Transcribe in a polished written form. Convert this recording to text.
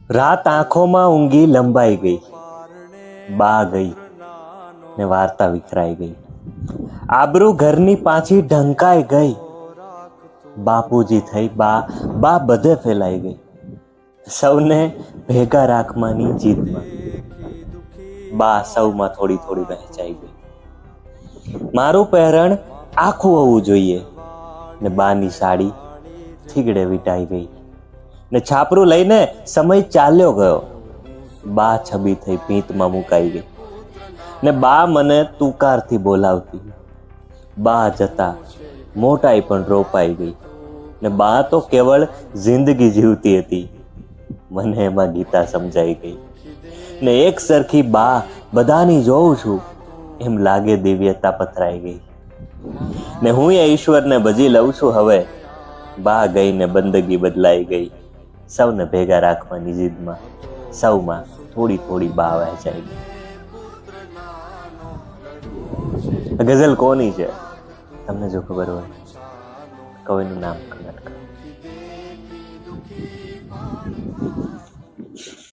રાત આંખોમાં ઊંઘી લંબાઈ ગઈ, બા ગઈ ને વાર્તા વિખરાઈ ગઈ. આબરૂ ઘરની પાછી ઢંકાઈ ગઈ, બાપુજી થઈ બા બધે ફેલાઈ ગઈ. સૌને ભેગા રાખવાની જીદમાં બા સૌમાં થોડી થોડી વહેંચાઈ ગઈ. મારું પહેરણ આખું હોવું જોઈએ ને બાની સાડી થીગડે વીંટાઈ ગઈ. ને છાપરું લઈને સમય ચાલ્યો ગયો, બા છબી થઈ ભીંતમાં મુકાઈ ગઈ. ને બા મને તુકારથી બોલાવતી, બા જતા મોટાઈ પણ રોપાઈ ગઈ. ને બા તો કેવળ જિંદગી જીવતી હતી, મને એમાં ગીતા સમજાઈ ગઈ. ને એક સરખી બા બધાની જોઉં છું એમ લાગે દિવ્યતા પથરાઈ ગઈ. ને હું એ ઈશ્વરને ભજી લઉં છું હવે, બા ગઈ ને બંદગી બદલાઈ ગઈ. સૌને ભેગા રાખવાની જીદમાં સૌમાં થોડી થોડી બા વહેંચાઈ ગઈ. ગઝલ કોની છે તમને જો ખબર હોય કવિનું નામ કમેન્ટ કરો.